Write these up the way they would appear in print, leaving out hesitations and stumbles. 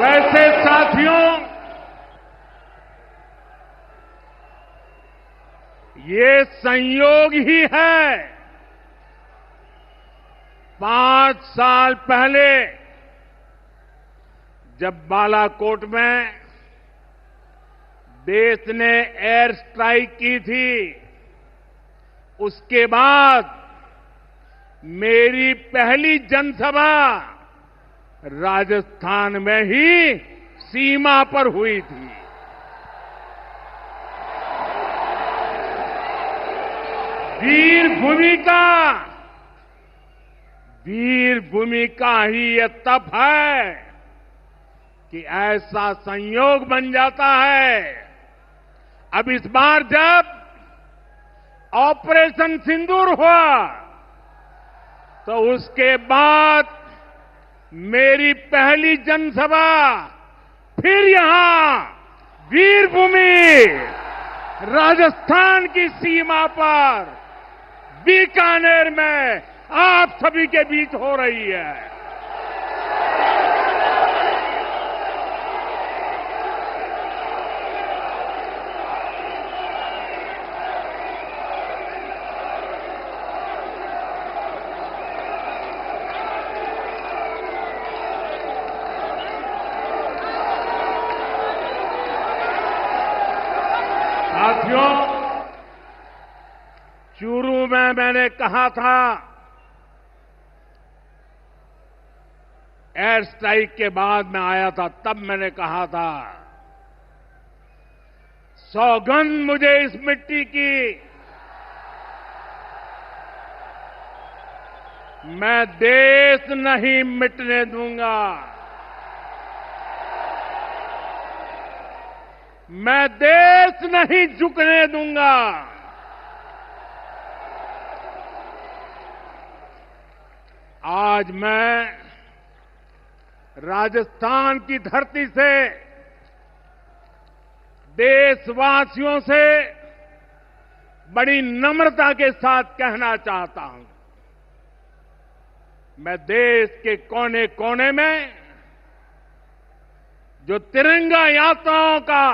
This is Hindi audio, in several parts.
वैसे साथियों, ये संयोग ही है। 5 साल पहले जब बालाकोट में देश ने एयर स्ट्राइक की थी, उसके बाद मेरी पहली जनसभा राजस्थान में ही सीमा पर हुई थी। वीर भूमि का ही ये तप है कि ऐसा संयोग बन जाता है। अब इस बार जब ऑपरेशन सिंदूर हुआ तो उसके बाद मेरी पहली जनसभा फिर यहां वीरभूमि राजस्थान की सीमा पर बीकानेर में आप सभी के बीच हो रही है। साथियों, चूरू में मैंने कहा था, एयर स्ट्राइक के बाद मैं आया था, तब मैंने कहा था, सौगंध मुझे इस मिट्टी की, मैं देश नहीं मिटने दूंगा, मैं देश नहीं झुकने दूंगा। आज मैं राजस्थान की धरती से देशवासियों से बड़ी नम्रता के साथ कहना चाहता हूं, मैं देश के कोने कोने में जो तिरंगा यात्राओं का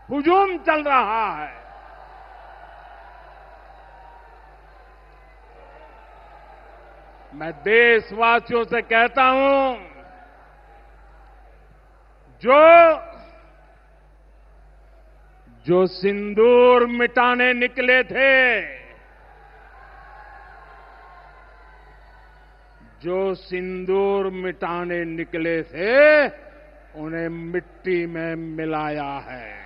हुजूम चल रहा है, मैं देशवासियों से कहता हूं, जो सिंदूर मिटाने निकले थे, जो सिंदूर मिटाने निकले थे, उन्हें मिट्टी में मिलाया है।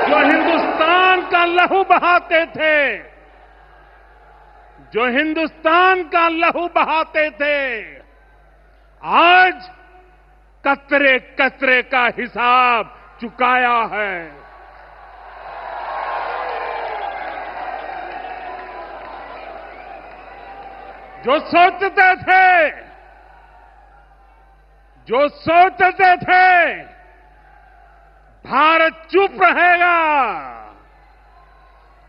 जो हिंदुस्तान का लहू बहाते थे, जो हिंदुस्तान का लहू बहाते थे, आज कतरे कतरे का हिसाब चुकाया है। जो सोचते थे भारत चुप रहेगा,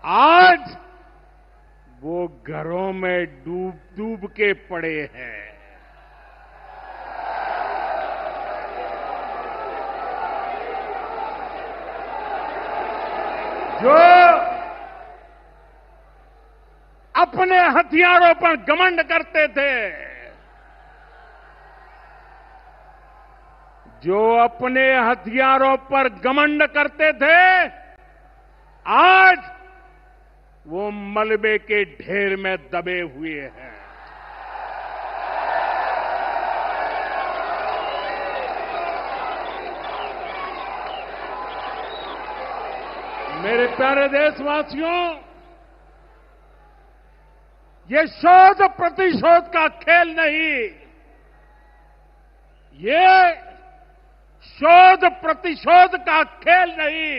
आज वो घरों में डूब डूब के पड़े हैं। जो अपने हथियारों पर घमंड करते थे, जो अपने हथियारों पर घमंड करते थे, आज वो मलबे के ढेर में दबे हुए हैं। मेरे प्यारे देशवासियों, ये शोध प्रतिशोध का खेल नहीं, ये शोध प्रतिशोध का खेल नहीं,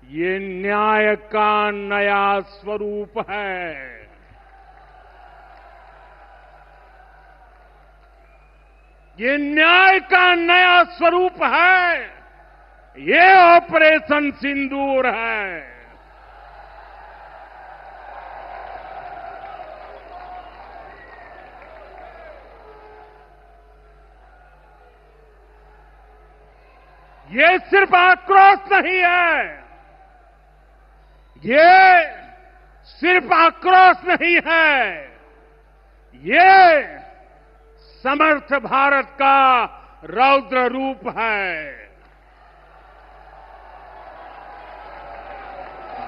ये न्याय का नया स्वरूप है। ये न्याय का नया स्वरूप है। ये ऑपरेशन सिंदूर है। ये सिर्फ आक्रोश नहीं है, ये सिर्फ आक्रोश नहीं है, ये समर्थ भारत का रौद्र रूप है।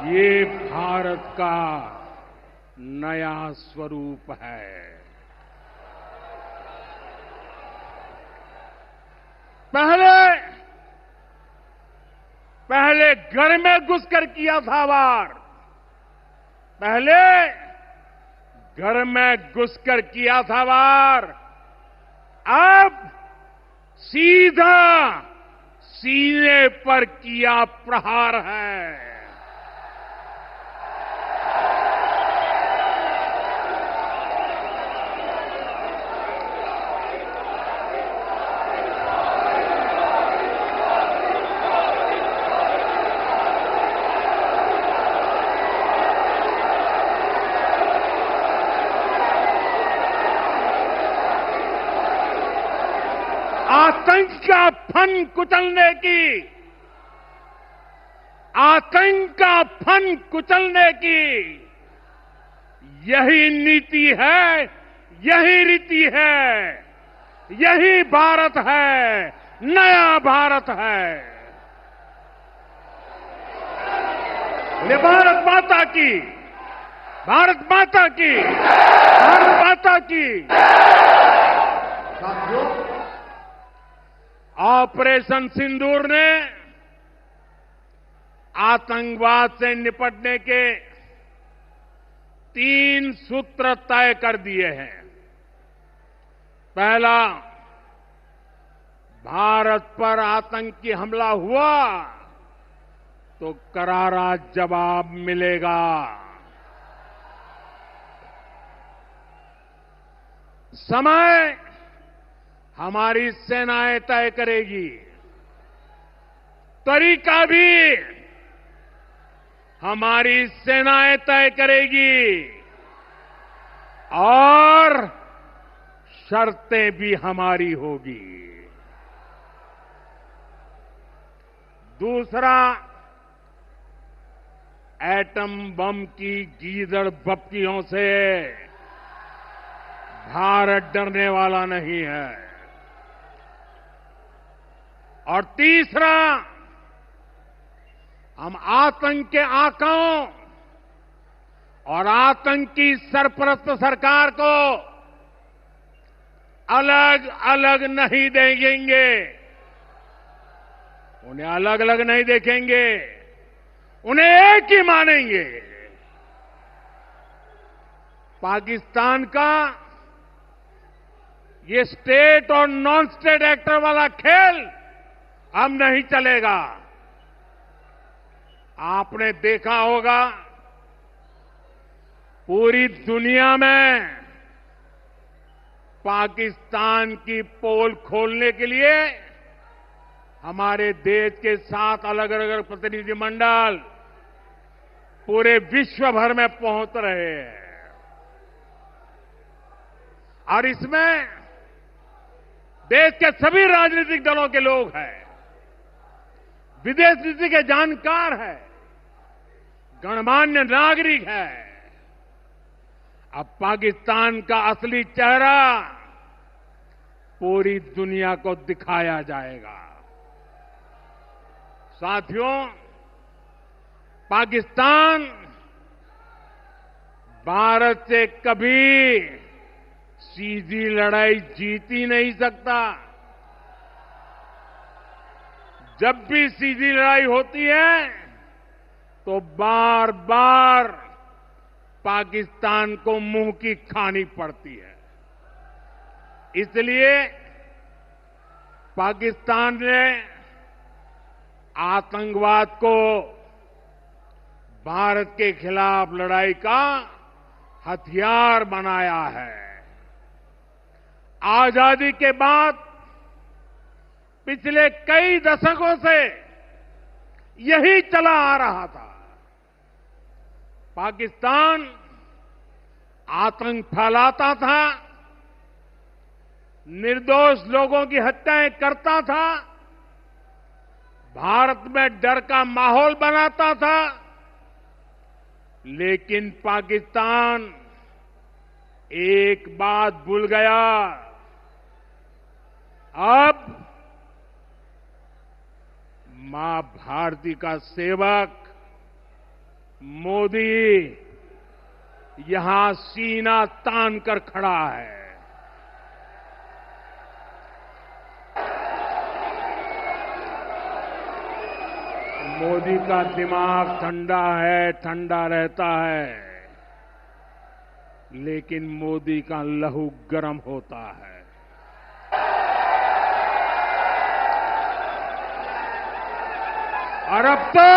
ये भारत का नया स्वरूप है। पहले घर में घुसकर किया था वार, पहले घर में घुसकर किया था वार, अब सीधा सीने पर किया प्रहार है। आतंक का फन कुचलने की, आतंक का फन कुचलने की यही नीति है, यही रीति है, यही भारत है, नया भारत है। बोले भारत माता की, भारत माता की, भारत माता की। साथियों, ऑपरेशन सिंदूर ने आतंकवाद से निपटने के 3 सूत्र तय कर दिए हैं। पहला, भारत पर आतंकी हमला हुआ तो करारा जवाब मिलेगा। समय हमारी सेनाएं तय करेगी, तरीका भी हमारी सेनाएं तय करेगी और शर्तें भी हमारी होगी। दूसरा, एटम बम की गीदड़ बप्तियों से भारत डरने वाला नहीं है। और तीसरा, हम आतंक के आकाओं और आतंकी सरपरस्त सरकार को अलग अलग नहीं देखेंगे, उन्हें अलग अलग नहीं देखेंगे, उन्हें एक ही मानेंगे। पाकिस्तान का ये स्टेट और नॉन स्टेट एक्टर वाला खेल अब नहीं चलेगा। आपने देखा होगा, पूरी दुनिया में पाकिस्तान की पोल खोलने के लिए हमारे देश के 7 अलग अलग प्रतिनिधिमंडल पूरे विश्व भर में पहुंच रहे हैं। और इसमें देश के सभी राजनीतिक दलों के लोग हैं, विदेश नीति के जानकार हैं, गणमान्य नागरिक हैं। अब पाकिस्तान का असली चेहरा पूरी दुनिया को दिखाया जाएगा। साथियों, पाकिस्तान भारत से कभी सीधी लड़ाई जीत ही नहीं सकता। जब भी सीधी लड़ाई होती है तो बार बार पाकिस्तान को मुंह की खानी पड़ती है। इसलिए पाकिस्तान ने आतंकवाद को भारत के खिलाफ लड़ाई का हथियार बनाया है। आजादी के बाद पिछले कई दशकों से यही चला आ रहा था। पाकिस्तान आतंक फैलाता था, निर्दोष लोगों की हत्याएं करता था, भारत में डर का माहौल बनाता था, लेकिन पाकिस्तान एक बात भूल गया। अब मां भारती का सेवक मोदी यहां सीना तान कर खड़ा है। मोदी का दिमाग ठंडा है, ठंडा रहता है, लेकिन मोदी का लहू गर्म होता है। और अब तो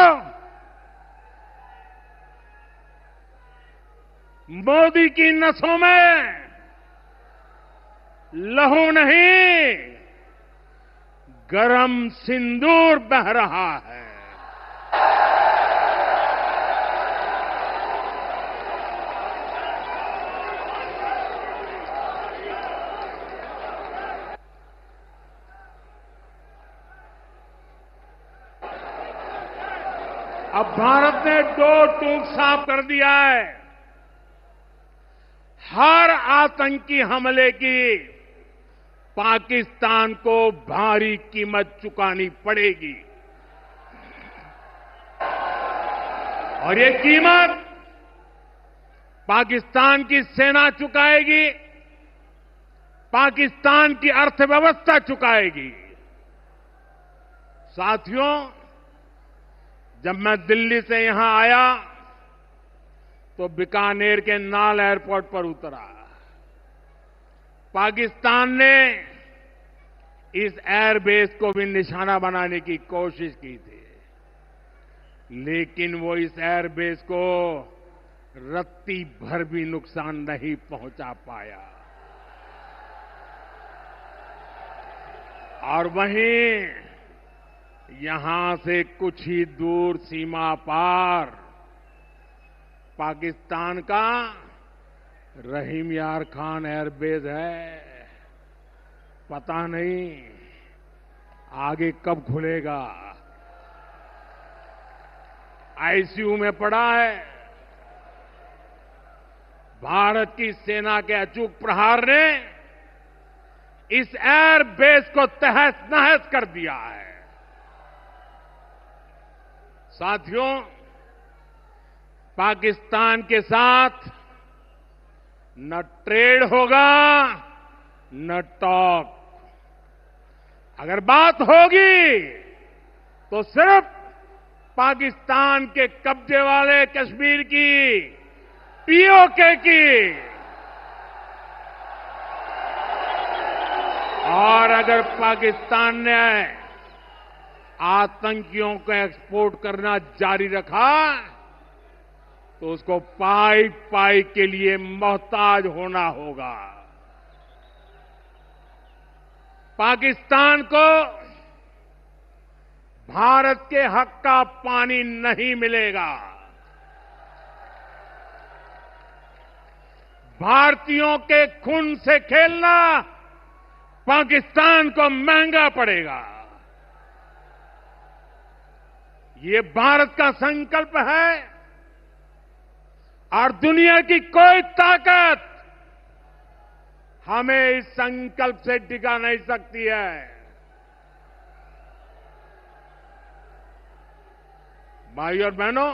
मोदी की नसों में लहू नहीं, गरम सिंदूर बह रहा है। अब भारत ने दो टूक साफ कर दिया है। हर आतंकी हमले की पाकिस्तान को भारी कीमत चुकानी पड़ेगी, और ये कीमत पाकिस्तान की सेना चुकाएगी, पाकिस्तान की अर्थव्यवस्था चुकाएगी। साथियों, जब मैं दिल्ली से यहां आया तो बीकानेर के नाल एयरपोर्ट पर उतरा। पाकिस्तान ने इस एयरबेस को भी निशाना बनाने की कोशिश की थी, लेकिन वो इस एयरबेस को रत्ती भर भी नुकसान नहीं पहुंचा पाया। और वहीं यहां से कुछ ही दूर सीमा पार पाकिस्तान का रहीम यार खान एयरबेस है। पता नहीं आगे कब खुलेगा। आईसीयू में पड़ा है। भारत की सेना के अचूक प्रहार ने इस एयरबेस को तहस नहस कर दिया है। साथियों, पाकिस्तान के साथ न ट्रेड होगा न टॉक। अगर बात होगी तो सिर्फ पाकिस्तान के कब्जे वाले कश्मीर की, पीओके की। और अगर पाकिस्तान ने आतंकियों को एक्सपोर्ट करना जारी रखा तो उसको पाई पाई के लिए मोहताज होना होगा। पाकिस्तान को भारत के हक का पानी नहीं मिलेगा। भारतीयों के खून से खेलना पाकिस्तान को महंगा पड़ेगा। ये भारत का संकल्प है और दुनिया की कोई ताकत हमें इस संकल्प से टिका नहीं सकती है। भाइयों और बहनों,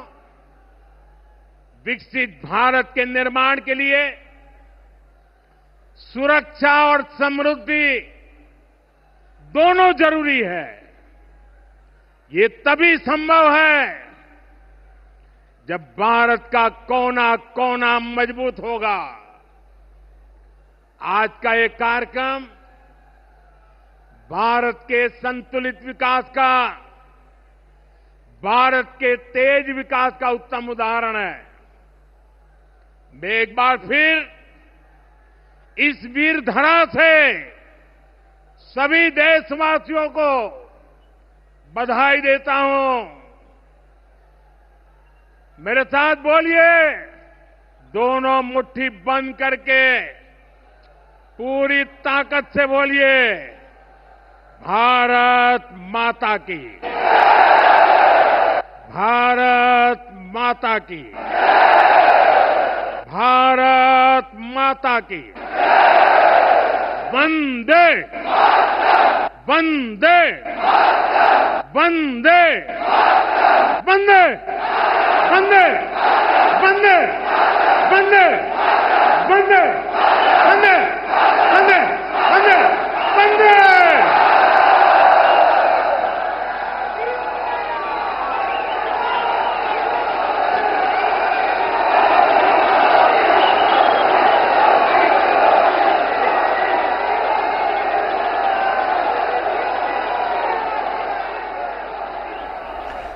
विकसित भारत के निर्माण के लिए सुरक्षा और समृद्धि दोनों जरूरी है। ये तभी संभव है जब भारत का कोना कोना मजबूत होगा। आज का ये कार्यक्रम भारत के संतुलित विकास का, भारत के तेज विकास का उत्तम उदाहरण है। मैं एक बार फिर इस वीर धरा से सभी देशवासियों को बधाई देता हूं। मेरे साथ बोलिए, दोनों मुट्ठी बंद करके पूरी ताकत से बोलिए, भारत माता की, भारत माता की, भारत माता की। वंदे वंदे वंदे वंदे वंदे वंदे वंदे वंदे वंदे वंदे वंदे वंदे।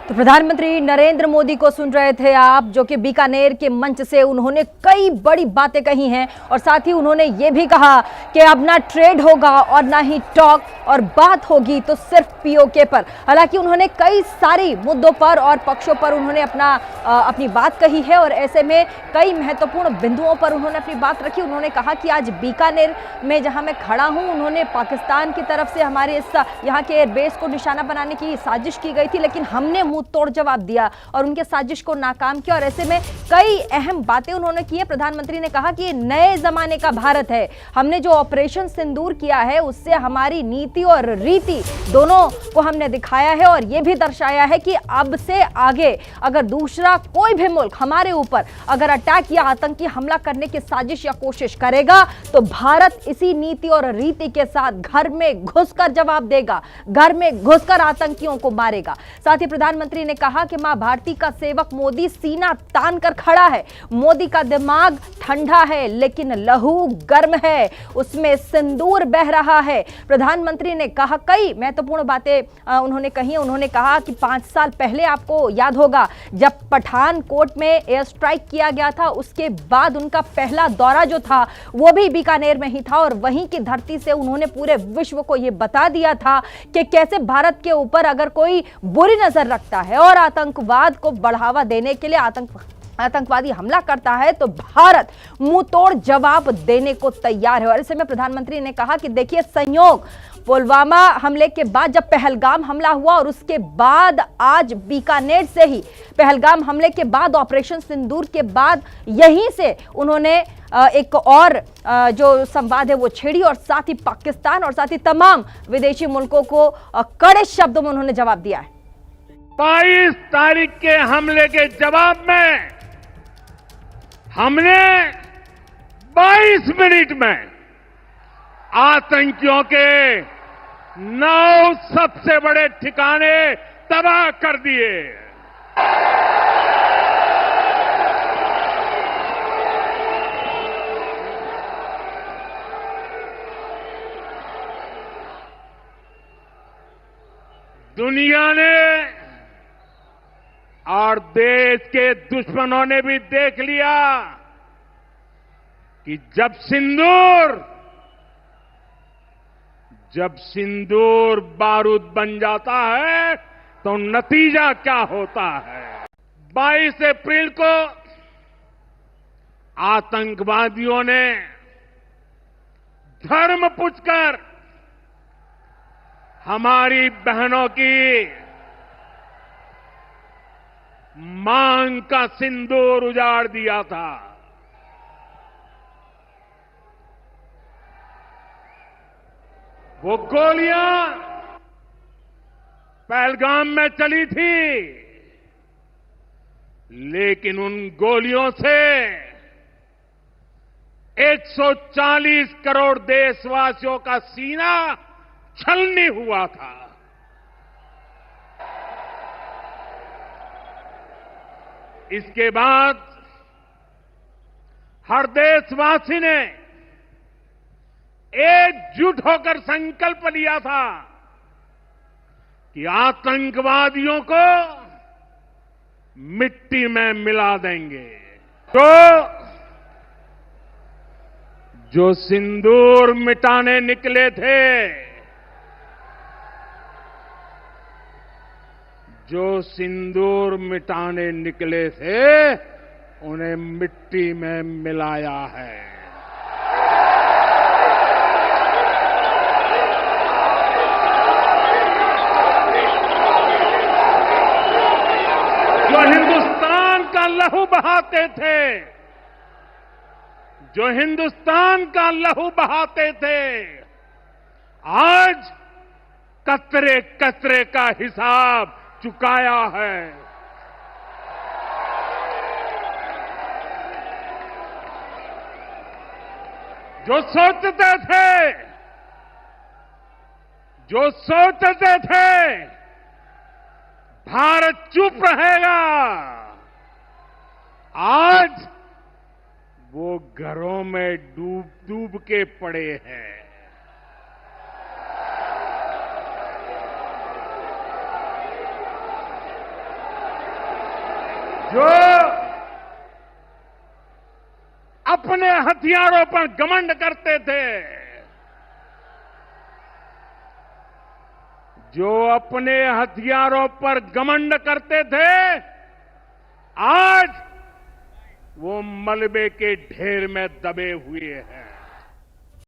तो प्रधानमंत्री नरेंद्र मोदी को सुन रहे थे आप, जो कि बीकानेर के मंच से उन्होंने कई बड़ी बातें कही हैं और साथ ही उन्होंने ये भी कहा कि अब ना ट्रेड होगा और ना ही टॉक, और बात होगी तो सिर्फ पीओके पर। हालांकि उन्होंने कई सारी मुद्दों पर और पक्षों पर उन्होंने अपनी बात कही है और ऐसे में कई महत्वपूर्ण बिंदुओं पर उन्होंने अपनी बात रखी। उन्होंने कहा कि आज बीकानेर में जहां मैं खड़ा हूं, उन्होंने पाकिस्तान की तरफ से हमारे यहाँ के एयरबेस को निशाना बनाने की साजिश की गई थी, लेकिन हमने मुंह तोड़ जवाब दिया और उनके साजिश को नाकाम किया। और ऐसे में कई अहम बातें उन्होंने की है। प्रधानमंत्री ने कहा कि ये नए जमाने का भारत है। हमने जो ऑपरेशन सिंदूर किया है उससे हमारी नीति और रीति दोनों को हमने दिखाया है और यह भी दर्शाया है कि अब से आगे अगर दूसरा कोई भी मुल्क हमारे ऊपर अगर अटैक या आतंकी हमला करने की साजिश या कोशिश करेगा तो भारत इसी नीति और रीति के साथ घर में घुसकर जवाब देगा, घर में घुसकर आतंकियों को मारेगा। साथ ही प्रधानमंत्री ने कहा कि मां भारती का सेवक मोदी सीना तान कर खड़ा है। मोदी का दिमाग ठंडा है लेकिन लहू गर्म है, उसमें सिंदूर बह रहा है। प्रधानमंत्री ने कहा कई महत्वपूर्ण बातें उन्होंने कही। उन्होंने कहा कि 5 साल पहले आपको याद होगा जब पठानकोट में एयर स्ट्राइक किया गया था, उसके बाद उनका पहला दौरा जो था वो भी बीकानेर में ही था और वहीं की धरती से उन्होंने पूरे विश्व को यह बता दिया था कि कैसे भारत के ऊपर अगर कोई बुरी नजर रखता है और आतंकवाद को बढ़ावा देने के लिए आतंकवादी हमला करता है तो भारत मुंह तोड़ जवाब देने को तैयार है। और इस समय प्रधानमंत्री ने कहा कि देखिए, संयोग पुलवामा हमले के बाद जब पहलगाम हमला हुआ और उसके बाद आज बीकानेर से ही पहलगाम हमले के बाद ऑपरेशन सिंदूर के बाद यहीं से उन्होंने एक और जो संवाद है वो छेड़ी और साथ ही पाकिस्तान और साथ ही तमाम विदेशी मुल्कों को कड़े शब्दों में उन्होंने जवाब दिया है। 22 तारीख के हमले के जवाब में हमने 22 मिनट में आतंकियों के 9 सबसे बड़े ठिकाने तबाह कर दिए। दुनिया ने और देश के दुश्मनों ने भी देख लिया कि जब सिंदूर बारूद बन जाता है तो नतीजा क्या होता है। 22 अप्रैल को आतंकवादियों ने धर्म पूछकर हमारी बहनों की मांग का सिंदूर उजाड़ दिया था। वो गोलियां पहलगाम में चली थी, लेकिन उन गोलियों से 140 करोड़ देशवासियों का सीना छलनी हुआ था। इसके बाद हर देशवासी ने एकजुट होकर संकल्प लिया था कि आतंकवादियों को मिट्टी में मिला देंगे। जो सिंदूर मिटाने निकले थे, जो सिंदूर मिटाने निकले थे, उन्हें मिट्टी में मिलाया है। लहू बहाते थे, जो हिंदुस्तान का लहू बहाते थे, आज कतरे कतरे का हिसाब चुकाया है। जो सोचते थे भारत चुप रहेगा, आज वो घरों में डूब डूब के पड़े हैं। जो अपने हथियारों पर घमंड करते थे, जो अपने हथियारों पर घमंड करते थे, आज वो मलबे के ढेर में दबे हुए हैं।